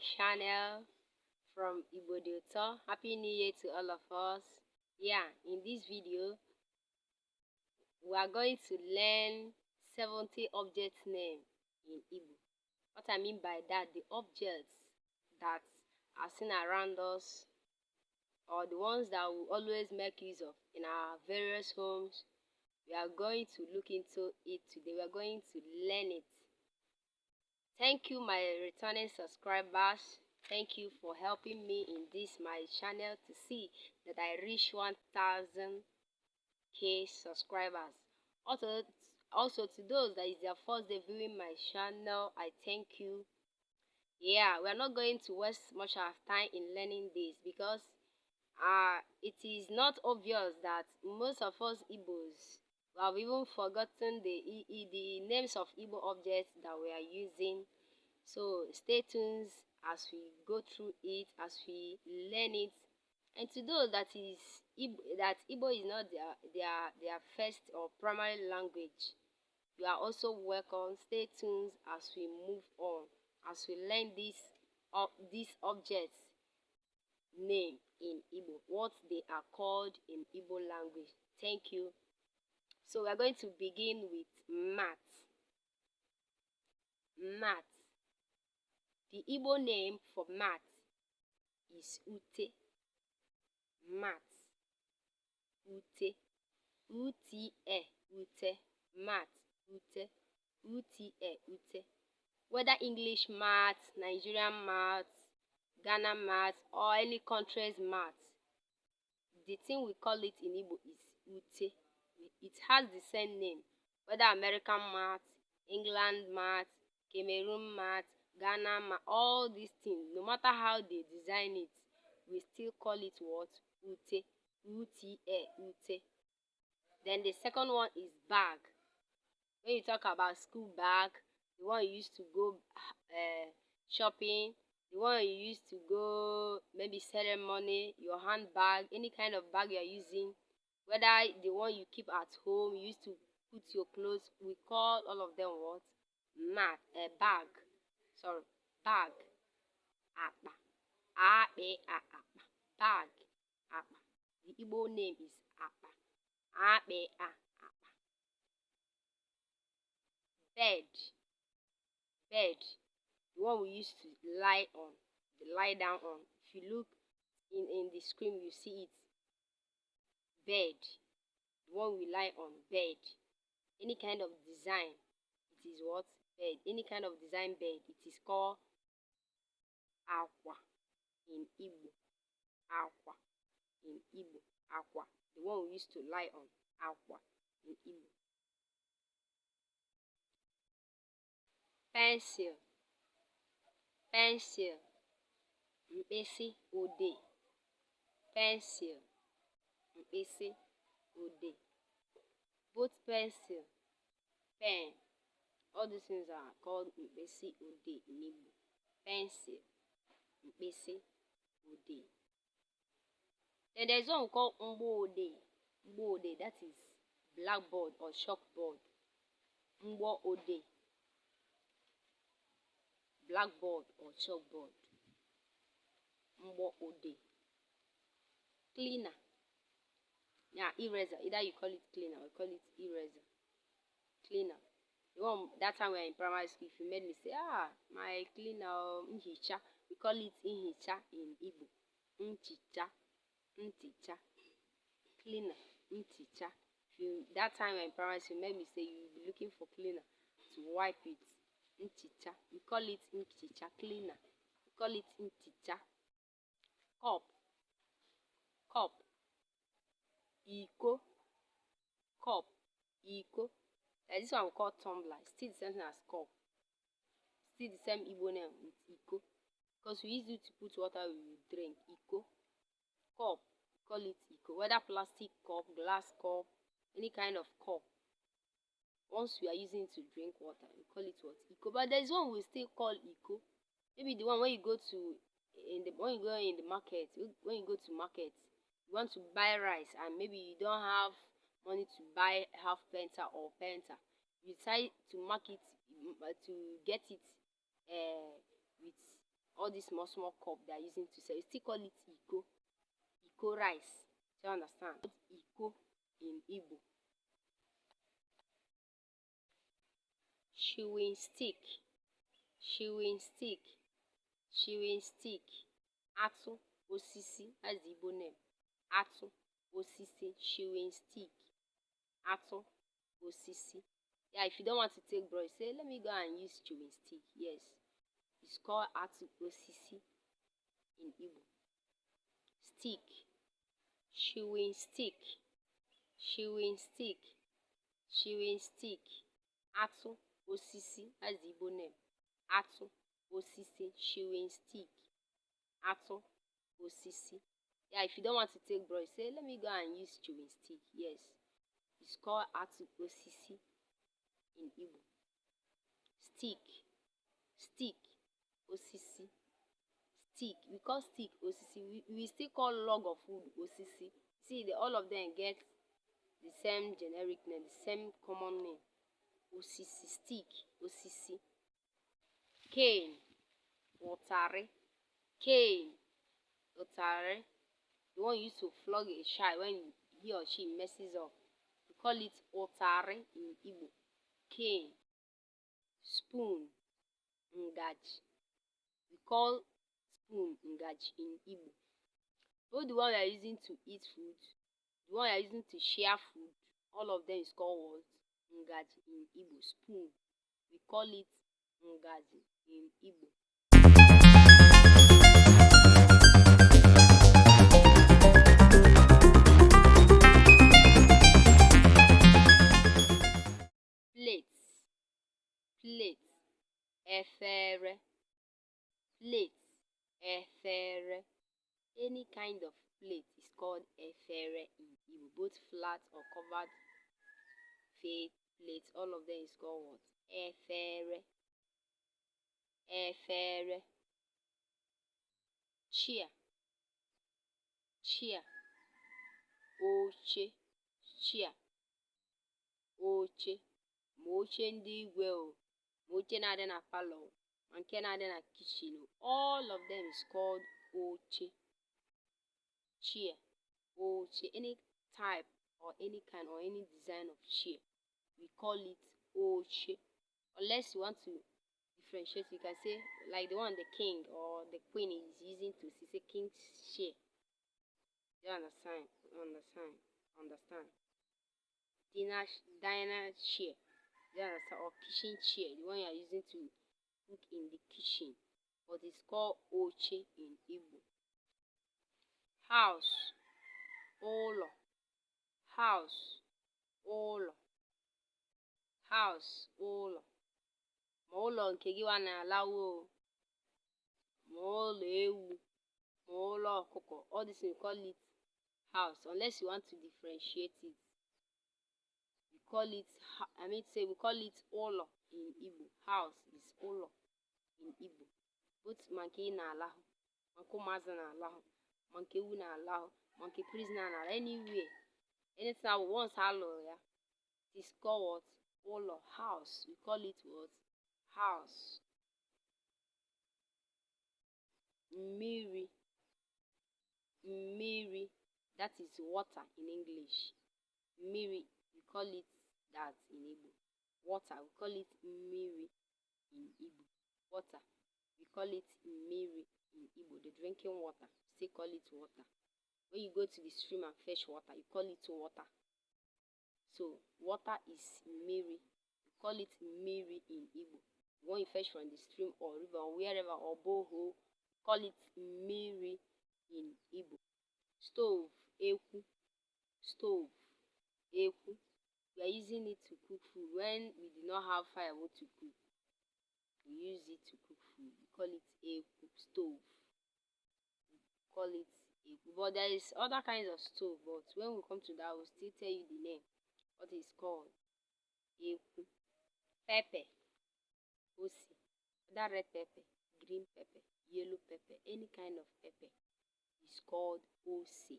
channel from Igbodiuto. Happy New Year to all of us. Yeah, in this video, we are going to learn 70 object name in Igbo. What I mean by that, the objects that are seen around us or the ones that we always make use of in our various homes. We are going to look into it today. We are going to learn it. Thank you, my returning subscribers. Thank you for helping me in this my channel to see that I reach 1000k subscribers. Also to those that is their first day viewing my channel, I thank you. Yeah, we are not going to waste much of time in learning this because it is not obvious that most of us Igbos have even forgotten the names of Igbo objects that we are using. So stay tuned as we go through it, as we learn it. And to those that Igbo is not their first or primary language, you are also welcome. Stay tuned as we move on, as we learn these objects name in Igbo, what they are called in Igbo language. Thank you. So we are going to begin with mat. Mat. The Igbo name for mat is ute. Mat. Ute. Ute. Ute. Mat. Ute. Ute. Ute. Whether English mat, Nigerian mat, Ghana mat, or any country's mat, the thing we call it in Igbo is ute. It has the same name, whether American mat, England mat, Cameroon mat, Ghana mat, all these things, no matter how they design it, we still call it what? Ute. Ute. Ute. Then the second one is bag. When you talk about school bag, the one you used to go shopping, the one you used to go maybe ceremony, your handbag, any kind of bag you are using, whether the one you keep at home, you used to put your clothes, we call all of them what? Bag. Sorry, bag. Akpa. Akpa. Bag. Akpa. The Igbo name is Akpa. Akpa. Bed. Bed. The one we used to lie on, lie down on. If you look in the screen, you see it. Bed. The one we lie on, bed. Any kind of design, it is what? Bed. Any kind of design bed, it is called aqua in Igbo. Aqua in Igbo. Aqua. The one we used to lie on, aqua in Igbo. Pencil. Pencil. Mkpịsị odee. Pencil. Mkpịsị odee. Both pencil, pen, all these things are called mkpịsị odee in Igbo. Pencil, mkpịsị odee. Then there's one called igbodiuto. Igbodiuto, that is blackboard or chalkboard. Igbodiuto. Blackboard or chalkboard. Igbodiuto. Cleaner. Yeah, eraser. Either you call it cleaner or call it eraser. Cleaner. The one that time we were in primary school, if you made me say, my cleaner, nchicha, we call it nchicha in Igbo. Nchicha. Nchicha. Cleaner. Nchicha. That time we were in primary school, you made me say you'll be looking for cleaner to wipe it. Nchicha. We call it nchicha. Cleaner. We call it nchicha. Cup. Cup. Iko. Cup. Iko. This one we call tumbler. Still the same thing as cup. Still the same Igbo name with Iko. Because we use it to put water we will drink. Iko. Cup. We call it Iko. Whether plastic cup, glass cup, any kind of cup. Once we are using it to drink water, we call it what? Iko. But there's one we still call Iko. Maybe the one when you go in the market, when you go to market, you want to buy rice and maybe you don't have money to buy half penta or penta, you decide to mark it, to get it with all this small cup they are using to sell. You still call it iko rice. Do you understand? Iko in Igbo. Chewing stick, chewing stick, chewing stick. Atụ osisi. That's the Igbo name. Atụ osisi, chewing stick. Atụ osisi. Yeah, if you don't want to take brush, say let me go and use chewing stick. Yes, it's called atụ osisi in Igbo. Stick, chewing stick, chewing stick, chewing stick. Atụ osisi. That's the Igbo name. Atụ osisi, chewing stick. Atụ osisi. Yeah, if you don't want to take brush, say let me go and use chewing stick. Yes, it's called atụ osisi in Igbo. Stick, stick, osisi. Stick, we call stick osisi. We still call log of wood osisi. See, all of them get the same generic name, the same common name. Osisi, stick, osisi. Cane, utare. Cane, utare. The one used to flog a child when he or she messes up. We call it utare in Igbo. Cane. Spoon, ngaji. We call spoon ngaji in Igbo. Both the one we are using to eat food, the one we are using to share food, all of them is called what? Ngaji in Igbo. Spoon, we call it ngaji in Igbo. Plate, plate, efere. Plate, efere. Any kind of plate is called efere in Igbo. Both flat or covered plates, all of them is called what? Efere. Efere. Chair, chair. Oche, chair. Oche. Ma oche ndị igwe o, ma oche na-adị na palọ, ma nke na-adị na kitchen, all of them is called oche. Chair, oche. Any type or any kind or any design of chair, we call it oche. Unless you want to differentiate, you can say like the one the king or the queen is using to see, say king's chair. You understand? Understand? Diner chair. You understand? Or kitchen chair, the one you are using to cook in the kitchen, but it's called oche in Igbo. House, ụlọ. House, ụlọ. House, ụlọ. Ma ụlọ nke gị wa na-alawo o, ma ụlọ ewu, ma ụlọ ọkụkọ, all this we call it house, unless you want to differentiate it. We call it, we call it ụlọ in Igbo. House is ụlọ in Igbo. Both ma nke ị na-alahụ, ma nke ụmụazị na-alahụ, ma nke ewu na-alahụ, ma nke prisoner na anywhere. Anything once ha lụrụ ya, it is called what? Ụlọ, house. We call it what? House. Mmiri, mmiri, that is water in English. Mmiri, we call it that in Igbo. Water, we call it mmiri in Igbo. Water, we call it mmiri in Igbo. The drinking water, still call it water. When you go to the stream and fetch water, you call it water. So water is mmiri. We call it mmiri in Igbo. When you fetch from the stream or river or wherever or borehole, call it mmiri in Igbo. Stove, ekwu. Stove, ekwu. We are using it to cook food. When we do not have firewood to cook, we use it to cook food. We call it ekwu. Stove, we call it ekwu. But there is other kinds of stove, but when we come to that, we'll still tell you the name. What is called ekwu. Pepper, osi. That red pepper, green pepper, yellow pepper, any kind of pepper is called ose.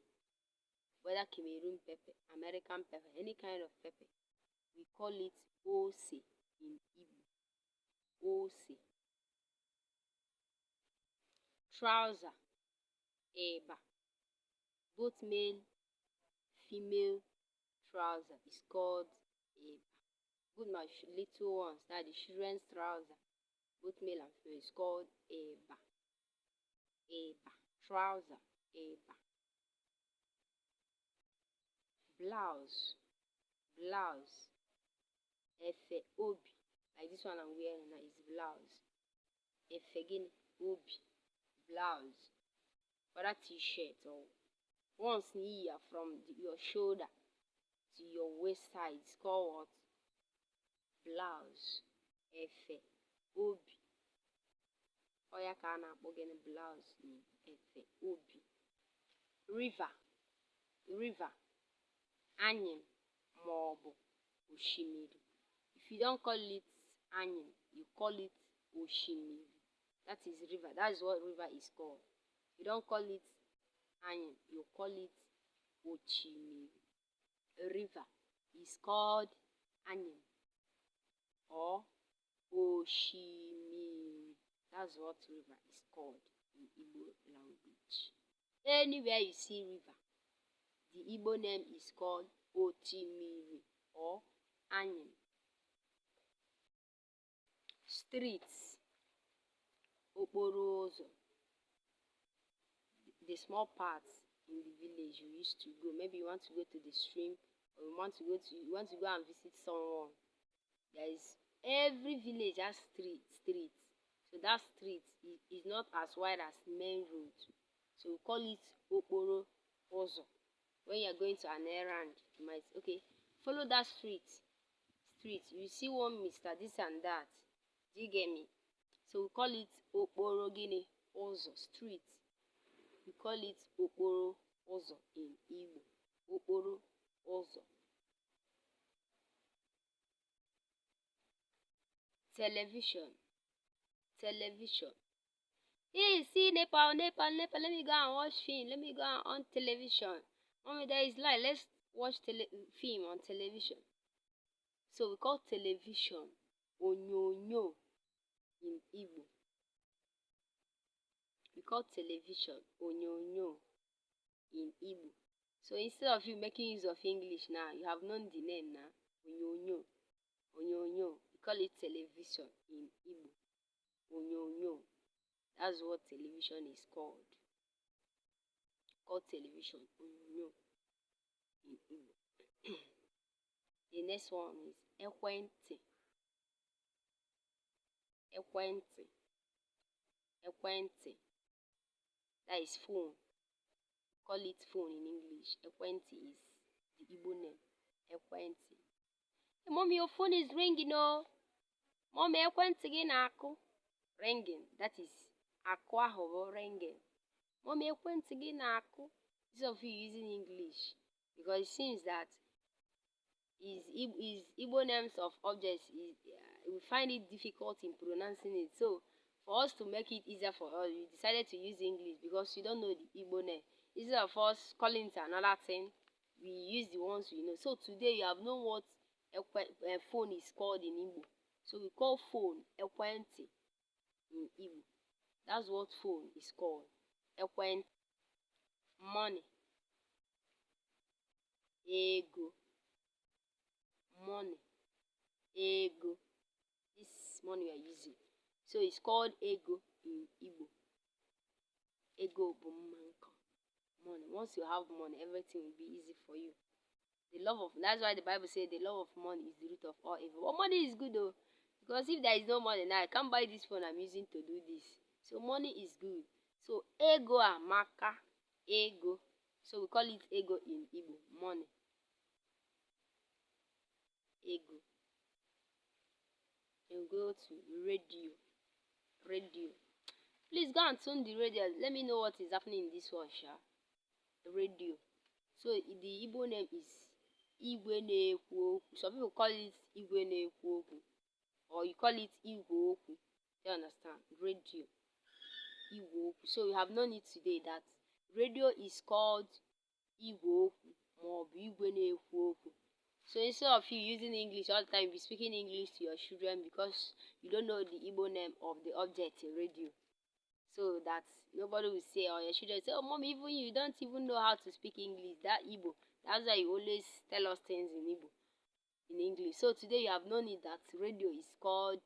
Whether Cameroon pepper, American pepper, any kind of pepper, we call it ose in Igbo. Ose. trouser, eba. Both male, female trouser is called eba. Good my little ones, that the children's trouser, both male and female, is called eba. Eba. Trouser, eba. Blouse, blouse. Efe obi. Like this one I'm wearing now is blouse. Efe gini obi. Blouse. Whether t-shirt or once near from your shoulder to your waist side, it's called what? Blouse. Efe obi. Oya ka na-akpọ gịnị blouse ni efe obi. River, river. Anyịm maọbụ oshimiri. If you don't call it anyịm, you call it oshimiri. That is river. That is what river is called. You don't call it anyịm, you call it oshimiri. A river is called anyịm or oshimiri. That's what river is called in Igbo language. Anywhere you see river, the Igbo name is called otimiri or anyịm. Streets, okporo ụzọ. The small parts in the village you used to go. Maybe you want to go to the stream, or you want to go and visit someone. There is every village has streets. So that street is not as wide as main road. So we call it okporo ụzọ. When you are going to an errand, you might follow that street. You see one Mr. This and that. Do you get me? So we call it okporo gini ụzọ, street. We call it okporo ụzọ in Igbo. Okporo ụzọ. Television. Hey, see Nepal. Let me go and watch film. Let me go on television. Mommy, there is light. Let's watch film on television. So we call television onyonyo in Igbo. We call television onyonyo in Igbo. So instead of you making use of English now, you have known the name now. Onyonyo. We call it television in Igbo. Onyonyo. That's what television is called. Called television onyonyo in Igbo. The next one is ekwentị. That is phone. Call it phone in English. Ekwentị is the Igbo name. Ekwentị. Hey, Mommy, your phone is ringing, oh. Mommy, ekwentị gị na-akụ. Ringing. That is akụ ahụ ringing. Mommy, ekwentị gị na-akụ. These of you using English because it seems that is Igbo names of objects we find it difficult in pronouncing it. So for us to make it easier for us, we decided to use English because you don't know the Igbo name. Instead of us calling it another thing, we use the ones we know. So today you have known what a phone is called in Igbo. So we call phone ekwentị in Igbo. That's what phone is called. Ekwentị. Money. Ego. Money. Ego. This money we are using. So it's called ego in Igbo. Ego bụ mmanko. Money. Once you have money, everything will be easy for you. That's why the Bible says the love of money is the root of all evil. But money is good though. Because if there is no money now, I can't buy this phone I'm using to do this. So money is good. So ego amaka. Ego. So we call it ego in Igbo. Money. Ego. And go to radio. Please go and tune the radio. Let me know what is happening in this one, Sha. Radio. So the Igbo name is Igwe na-ekwu okwu. Some people call it Igwe na-ekwu okwu. Or you call it Igwe okwu. You understand? Radio. Igwe okwu. So we have known it today that radio is called Igwe okwu. Maọbụ Igwe na-ekwu okwu. So instead of you using English all the time, be speaking English to your children because you don't know the Igbo name of the object in radio. so that nobody will say, or your children say, oh mommy, even you don't even know how to speak English, that Igbo. That's why you always tell us things in Igbo, in English. So today you have known it that radio is called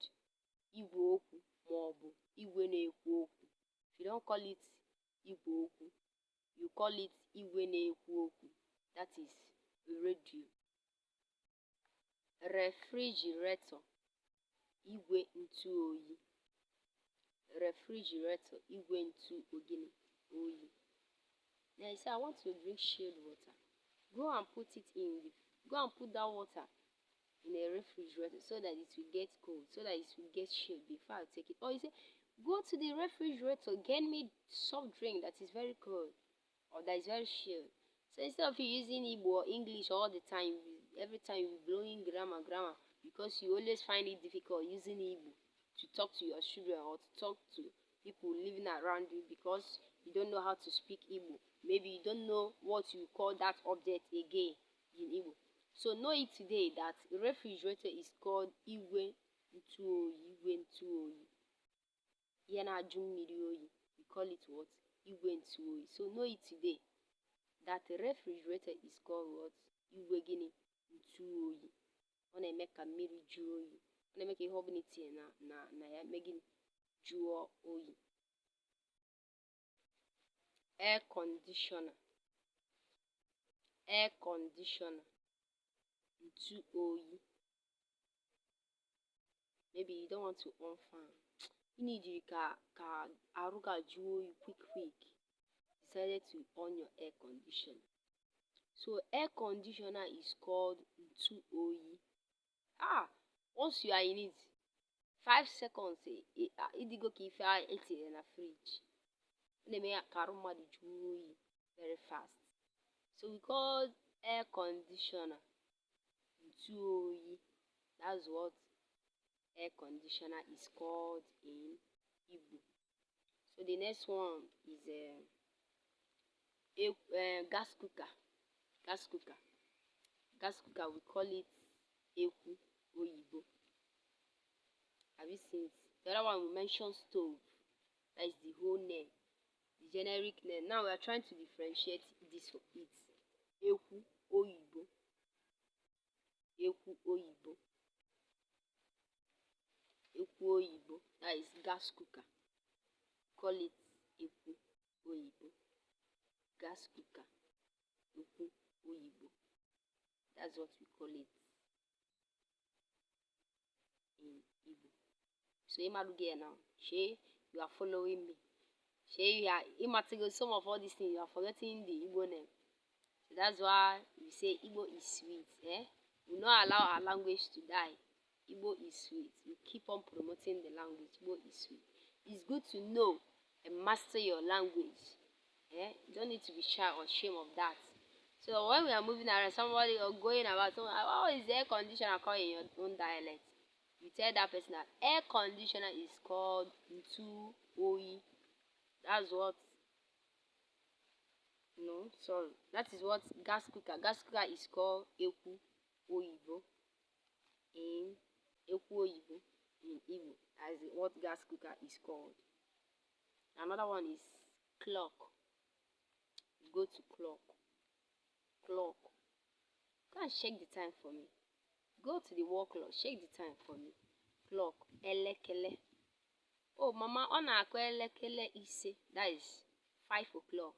Igbo okwu maọbụ igwe na-ekwu okwu. If you don't call it Igbo okwu, you call it igwe na-ekwu okwu. That is radio. Refrigerator, igwe ntụ oyi. Refrigerator, igwe ntụ oyi. Now you say, I want to drink chilled water. Go and put that water in a refrigerator so that it will get cold, so that it will get chilled before I take it. Or you say, go to the refrigerator, get me soft drink that is very cold or that is very chilled. So instead of you using Igbo or English all the time, every time you blowing grammar, because you always find it difficult using Igbo to talk to your children or to talk to people living around you because you don't know how to speak Igbo. Maybe you don't know what you call that object again in Igbo. So know it today that refrigerator is called igwe ntụ oyi. Ihe na-ajụ mmiri oyi. We call it what? Igwe ntụ oyi. So know it today that the refrigerator is called what? Igwe gịnị? Ntụ oyi. Ọ na-eme ka mmiri jụọ oyi. Ọ na-eme ka ihe ọbụla itinye na ya mee gịnị? Jụọ oyi. Air conditioner. Air conditioner. Ntụ oyi. Maybe you don't want to on fan. You need ka arụ ga jụọ oyi quick. Decided to on your air conditioner. So air conditioner is called ntụ oyi. Once you are in it, 5 seconds, idigo ka ife etinyere na fridge. Na-eme ka arụ mmadụ jụọ oyi very fast. So we call air conditioner ntụ oyi. That's what air conditioner is called in Igbo. So the next one is gas cooker. Gas cooker, we call it ekwu oyibo. Have you seen it? The other one we mentioned stove. That is the whole name, the generic name. Now we are trying to differentiate this for it. Ekwu oyibo. Ekwu oyibo. Ekwu oyibo. That is gas cooker. Call it ekwu oyibo. Gas cooker. Ekwu oyibo. That's what we call it in Igbo. So Imaruge now. Shay, you are following me. Shay, you are immaterial. Some of all these things you are forgetting the Igbo name. So that's why we say Igbo is sweet. We not allow our language to die. Igbo is sweet. We keep on promoting the language. Igbo is sweet. It's good to know and master your language. You don't need to be shy or ashamed of that. So when we are moving around, somebody or going about, how is the air conditioner called in your own dialect? You tell that person that air conditioner is called ntụ oyi. That's what. No, sorry. That is what gas cooker. Gas cooker is called ekwu oyibo in Igbo. As what gas cooker is called. Another one is clock. Go to clock. Go and check the time for me. Go to the wall clock. Check the time for me. Clock. Elekele. Oh, mama, ọ na-akụ elekele ise. That is 5 o'clock.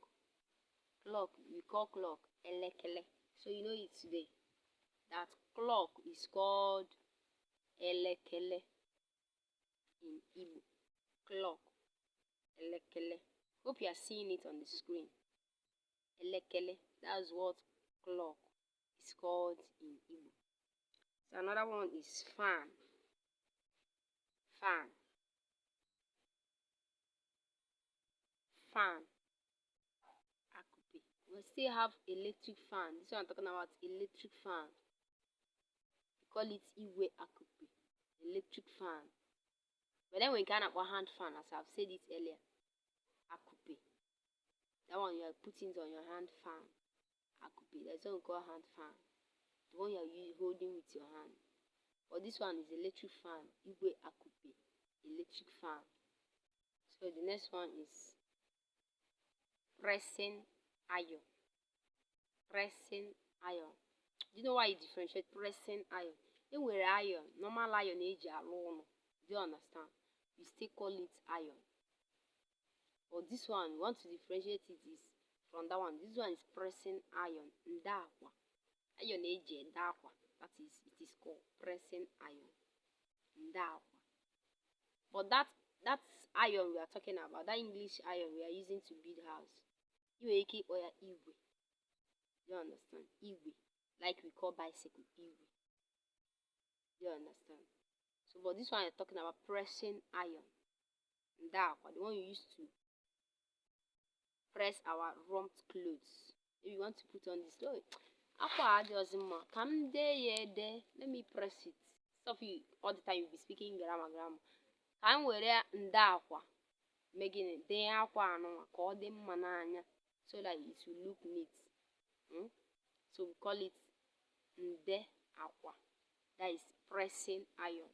Clock. We call clock elekele. So you know it today. That clock is called elekele in Igbo. Clock. Elekele. Hope you are seeing it on the screen. Elekele. That's what clock is called in Igbo. So another one is fan. Akupe. We still have electric fan. This one I'm talking about electric fan. We call it Iwe Akupe. Electric fan. But then we can have a hand fan, as I've said it earlier. Akupe. That one you are putting it on your hand fan. Akupe. That's what we call hand fan. The one you are holding with your hand. But this one is electric fan. Igwe Akupe. Electric fan. So the next one is pressing iron. Pressing iron. Do you know why you differentiate pressing iron? Enwere iron, normal iron eji arụ ụlọ. Do you understand? We still call it iron. But this one, we want to differentiate it is from that one. This one is pressing iron. Ndakwa. Iron eji ndakwa. That is, it is called pressing iron. Ndakwa. But that's iron we are talking about. That English iron we are using to build house. You make or igwe. You understand? Igwe. Like we call bicycle igwe. You understand? So, but this one I'm talking about pressing iron. Ndakwa, the one you used to press our rumped clothes. If you want to put on this, oh, aqua doesn't matter. Come there, let me press it. Stop you all the time. You'll be speaking grammar. Can we ndakwa? Making it de aqua no call them mananya so that it will look neat. So we call it nde aqua. That is pressing iron.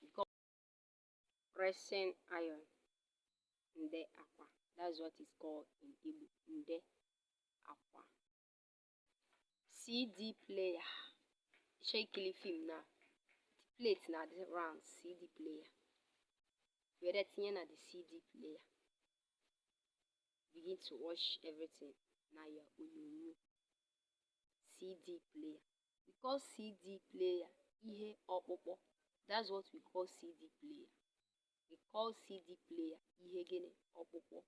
We call pressing iron. Nde aqua. That's what it's called in Igbo. Nde aqua. CD player. Shakily film now. The plate now the round CD player. We're at the CD player. Begin to watch everything. Now you're CD player. We call CD player ihe okpokpo. That's what we call CD player. We call CD player ihe gene okpokpo.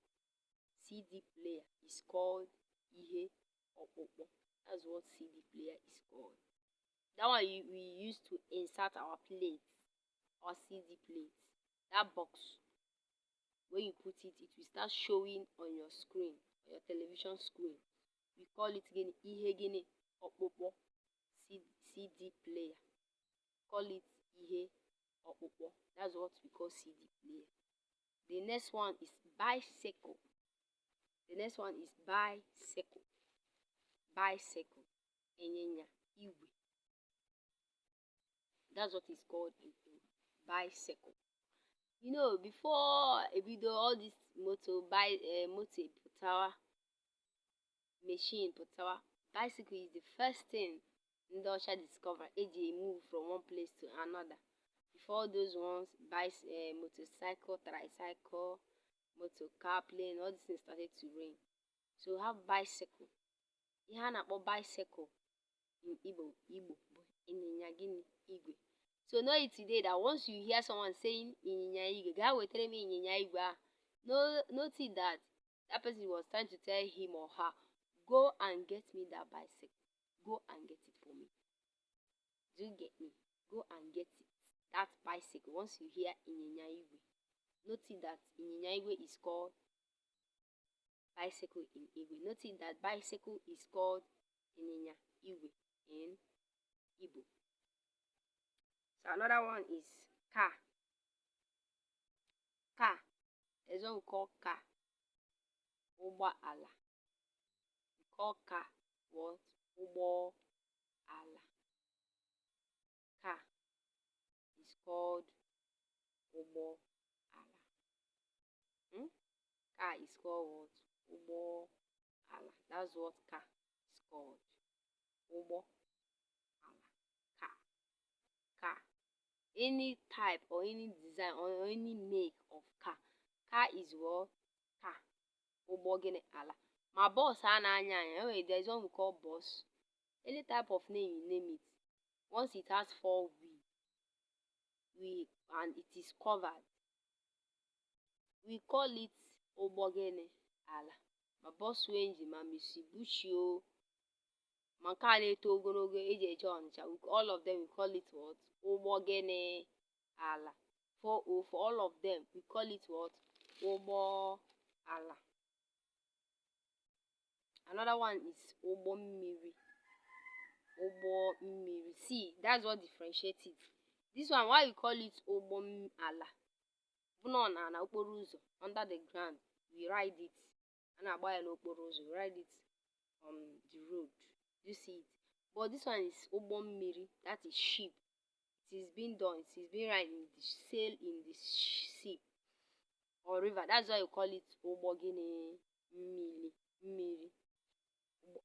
CD player is called ihe okpokpo. That's what CD player is called. That one we use to insert our plates or CD plates. That box, when you put it, it will start showing on your screen, on your television screen. We call it ihe gene okpokpo. CD player. Call it ihe okpokpo. That's what we call CD player. The next one is bicycle. The next one is bicycle. Bicycle. Enyenya. Igwe. That's what it's called in bicycle. You know, before a video, all this motor putawa, machine putawa, bicycle is the first thing Ndosha discovered. AJ move from one place to another. Before those ones, motorcycle, tricycle, motor car, plane, all these things started to reign. So we have bicycle. You have a bicycle in Igbo, in Igwe. So know it today that once you hear someone saying Inyinya Igwe, God will tell me Inyinya Igwe. Notice that that person was trying to tell him or her, go and get me that bicycle. Go and get it for me. Do you get me? Go and get it. That bicycle. Once you hear Inyinya Igwe, notice that Inyinya Igwe is called bicycle in Igwe. Notice that bicycle is called Inyinya Igwe in Igbo. So another one is car. Car. There's one we call car. Ụgbọ ala. We call car what? Ụgbọ ala. Car is called ụgbọ ala. Car is called what? Ụgbọ ala. That's what car is called. Ụgbọ ala. Car. Car. Any type or any design or any make of car. Car is what? Car. Ụgbọ gịnị ala. My bus there is one we call bus. Any type of name you name it. Once it has 4 wheels, and it is covered, we call it ụgbọ gịnị ala. My bus range, my Mitsubishi, my car na-eto ogologo eji eje Ọnịcha. All of them we call it what? Ụgbọ gịnị ala. For all of them we call it what? Ụgbọ ala. Another one is ụgbọ mmiri. Ụgbọ mmiri. See, that's what differentiates it. This one, why we call it ụgbọ ala? Na okporo ụzọ, under the ground, we ride it. Na-agba ya n'okporo ụzọ, we ride it on the road. You see it. But this one is ụgbọ mmiri. That is ship. It is being done. It is being ridden in the sail in the sea. or river. That's why you call it Ubogini Mili Miri.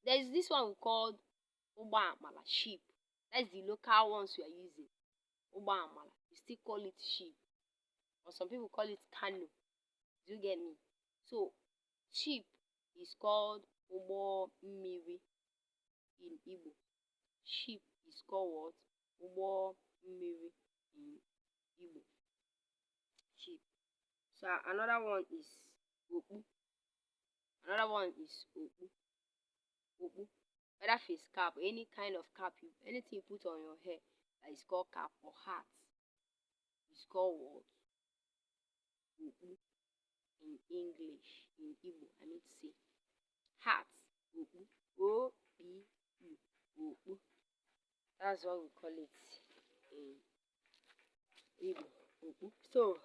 There is this one we called Ubamala sheep. That's the local ones we are using. Ubamala. You still call it sheep. Or some people call it canoe. Do you get me? So sheep is called Ubo Miri in Igbo. Sheep is called what? Ubo Miri in Igbo. Sheep. So another one is Opu. Another one is Opu. Opu. Whether face cap, any kind of cap, anything you put on your hair that is called cap or hat is called what? Opu in English, in Igbo. I mean to say hat. Opu. O-P-U. Opu. That's what we call it in Igbo. Opu. So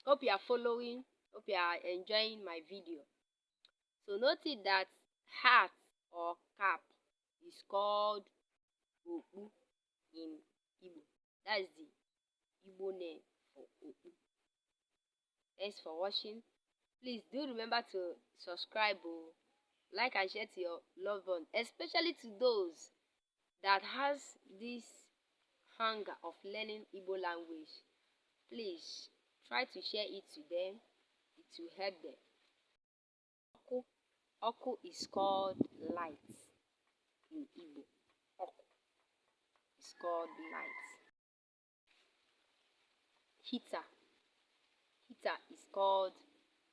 hope you are following. Hope you are enjoying my video. So notice that hat or cap is called Opu in Igbo. That is the Igbo name for Opu. Thanks for watching. Please do remember to subscribe, like and share to your loved ones, especially to those that has this hunger of learning Igbo language. Please try to share it to them. It will help them. Oku. Oku is called light in Igbo. Oku is called light. Heater. Heater is called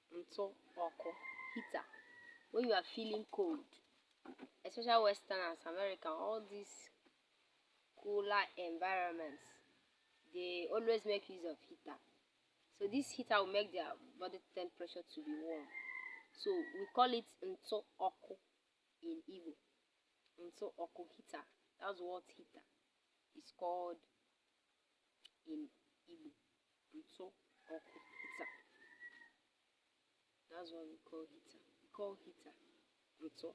Nto Oku. Heater. When you are feeling cold, especially Westerners, American, all these cooler environments, they always make use of heater. So this heater will make their body temperature to be warm. So we call it Nto Oku in Igbo. Nto Oku heater. That's what heater is called in Igbo. Nto Oku heater. That's what we call heater. We call heater Nto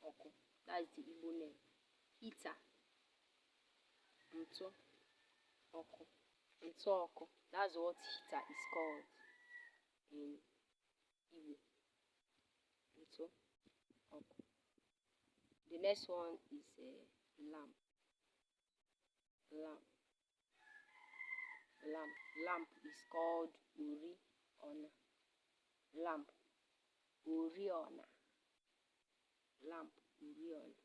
Oku. That is the Igbo name. Heater. Nto Oku. Nto Oku. That's what heater is called in Igbo. Nto Oku. The next one is lamp. Lamp. Lamp. Lamp is called Oriona. Lamp. Oriona. Lamp. Oriona.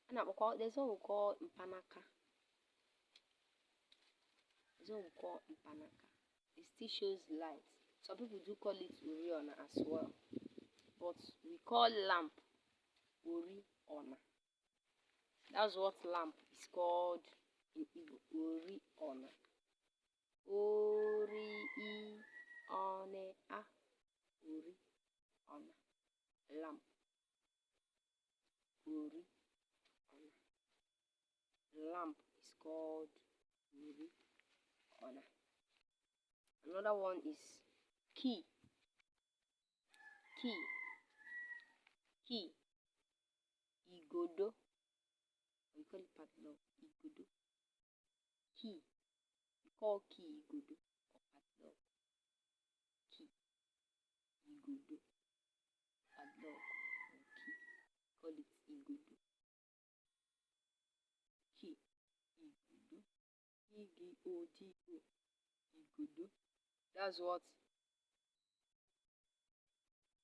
And there's one we call Mpanaka. There's one we call Mpanaka. It still shows light. Some people do call it Oriona as well. But we call lamp Oriona. That's what lamp is called in Igbo. Oriona. Ori-I-one-a. Oriona. Lamp. Oriona. Lamp is called Oriona. Another one is key. Key. Key. Igodo. We call it padlock. Igodo. Key. We call key Igodo or padlock. Key. Igodo. Padlock or key. Call it Igodo. Key. Igodo. Igbodo. Igodo. That's what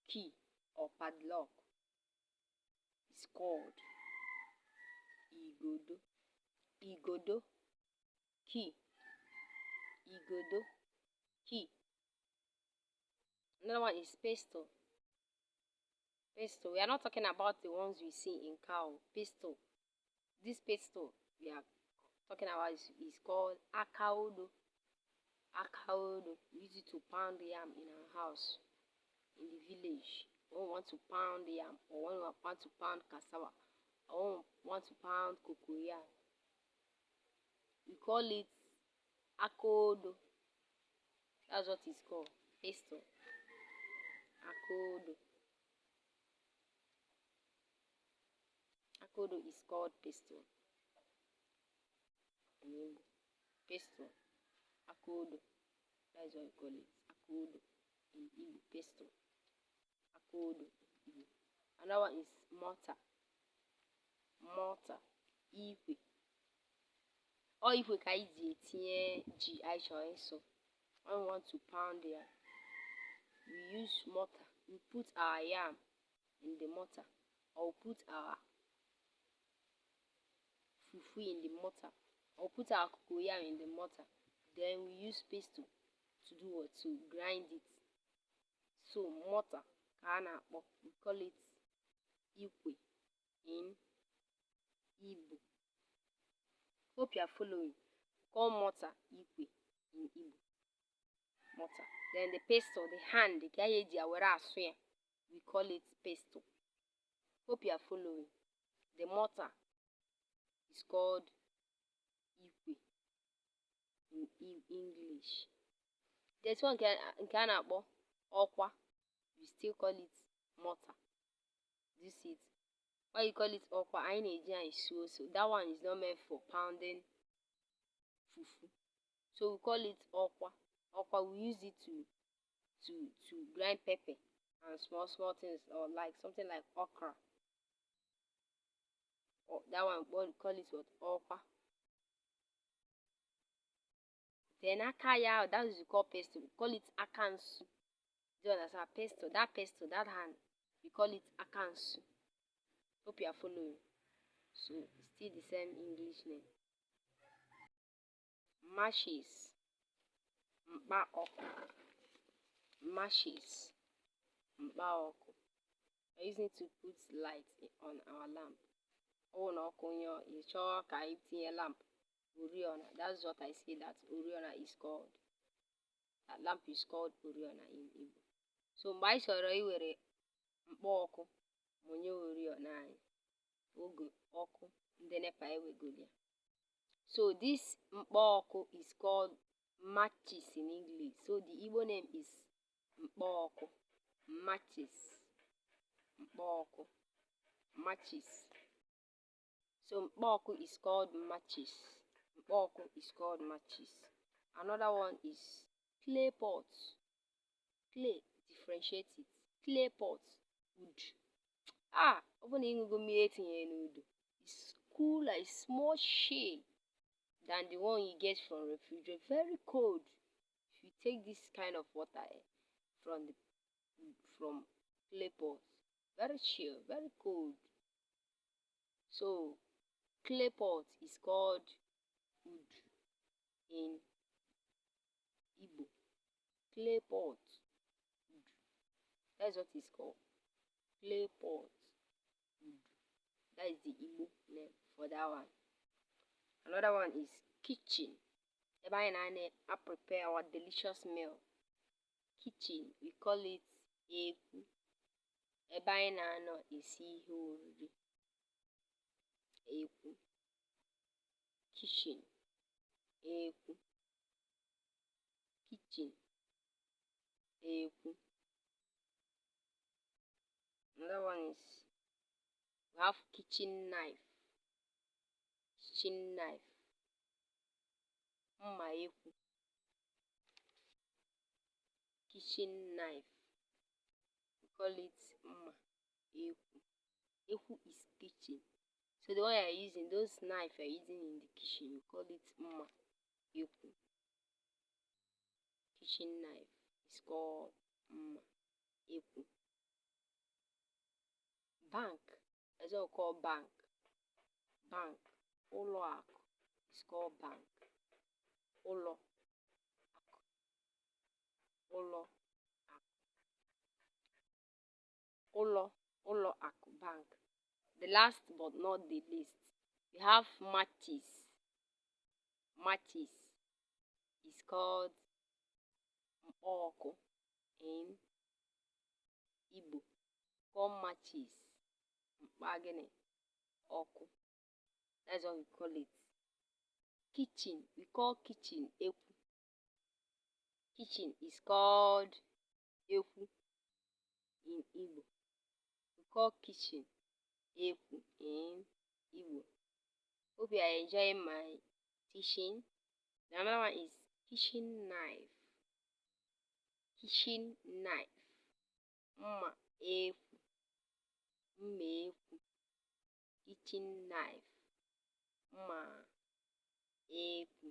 key or padlock is called. Igodo. Igodo. Key. Igodo. Key. Another one is pistol. Pistol. We are not talking about the ones we see in cow. Pistol. This pistol we are talking about is called Akaodo. Akaodo. We use it to pound the yam in our house, in the village. When we want to pound the yam, or when we want to pound cassava, or when we want to pound cocoyam, we call it Akodo. That's what it's called. Pistol. Akodo. Akodo is called pistol. Pistol. Akodo. That's what we call it. Akodo in Igbo. Pestle. Akodo. Igbo. Another one is mortar. Mortar. Ikwe. Or ikwe ka anyị ji etinye ji anyị chọrọ ịsụ. When we want to pound there, we use mortar. We put our yam in the mortar, or put our fufu in the mortar, or put our cocoyam in the mortar. Then we use pestle to do what? To grind it. So mortar ka a na-akpọ, we call it ikwe in Igbo. Hope you are following. Call mortar ikwe in Igbo. Mortar. Then the pestle, the hand, the kayeji awere asu ya, we call it pestle. Hope you are following. The mortar is called ikwe in English. There's one nke a na-akpọ ọkwa. We still call it mortar. Do you see it? Why you call it ọkwa? Anyị na-eji anyị suo. So that one is not meant for pounding fufu. So we call it ọkwa. Ọkwa, we use it to grind pepper and small things, or like something like okra. Or that one, we call it what? Ọkwa. Then akaya, that is we call pestle. We call it akansu. Do you understand? Pestle, that hand, we call it akansu. Hope you are following. So it's still the same English name. Mashes. Mkpa ọkụ. Mashes. Mkpa ọkụ. We're using it to put light on our lamp. Oh no, you sure can you lamp? Oriona. That's what I say that Oriona is called. That lamp is called Oriona in Igbo. So mgbe anyị chọrọ iwere mkpa ọkụ mụnye oriọna anyị, oge ọkụ ndị NEPA ewegoro ya. So this mkpa ọkụ is called matches in English. So the Igbo name is mkpa ọkụ. Matches. Mkpa ọkụ. Matches. So mkpa ọkụ is called matches. Mkpa ọkụ is called matches. Another one is clay pot. Clay, differentiate it. Clay pot, wood. Even ịṅụgo mmiri etinyere n'udu, it's cooler, it's more shade than the one you get from refrigerator. Very cold. If you take this kind of water from clay pot, very chill, very cold. So clay pot is called wood in Igbo. Clay pot, wood. That's what it's called. Clay pot, wood. That is the Igbo name for that one. Another one is kitchen. Ebe anyị na prepare our delicious meal. Kitchen, we call it ekwu. Ebe anyị na-anọ esi ihe oriri. Ekwu. Kitchen. Ekwu. Kitchen. Ekwu. Another one is we have kitchen knife. Kitchen knife. Mma ekwu. Kitchen knife. We call it mma ekwu. Ekwu is kitchen. So the one you are using, those knife you are using in the kitchen, we call it mma ekwu. Kitchen knife is called mma ekwu. Bank, that's what we call bank. Bank. Ụlọ akụ is called bank. Ụlọ akụ. Ụlọ akụ. Ụlọ akụ, bank. The last but not the least, we have matches. Matches is called mkpa ọkụ in Igbo. Call matches mkpa gịnị? Ọkụ. That's what we call it. Kitchen, we call kitchen ekwu. Kitchen is called ekwu in Igbo. We call kitchen ekwu in Igbo. Hope you are enjoying my teaching. The another one is kitchen knife. kitchen knife, mma ekwu, mma ekwu, kitchen knife, mma ekwu.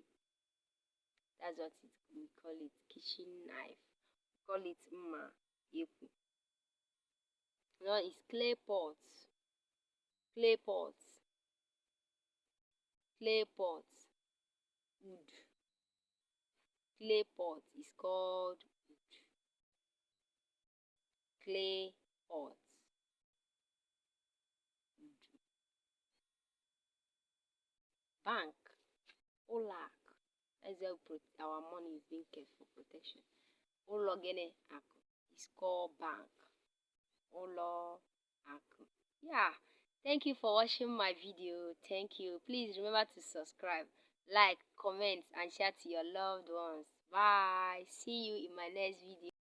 That's what we call it, kitchen knife. We call it mma ekwu. Now it's clay pot, clay pot, clay pot, wood. Clay pot is called wood. Clay pot. Wood. Bank. Ulak. That's how our money is being kept for protection. Ulogene aku is called bank. Ulo aku. Yeah. Thank you for watching my video. Thank you. Please remember to subscribe, like, comment, and share to your loved ones. Bye. See you in my next video.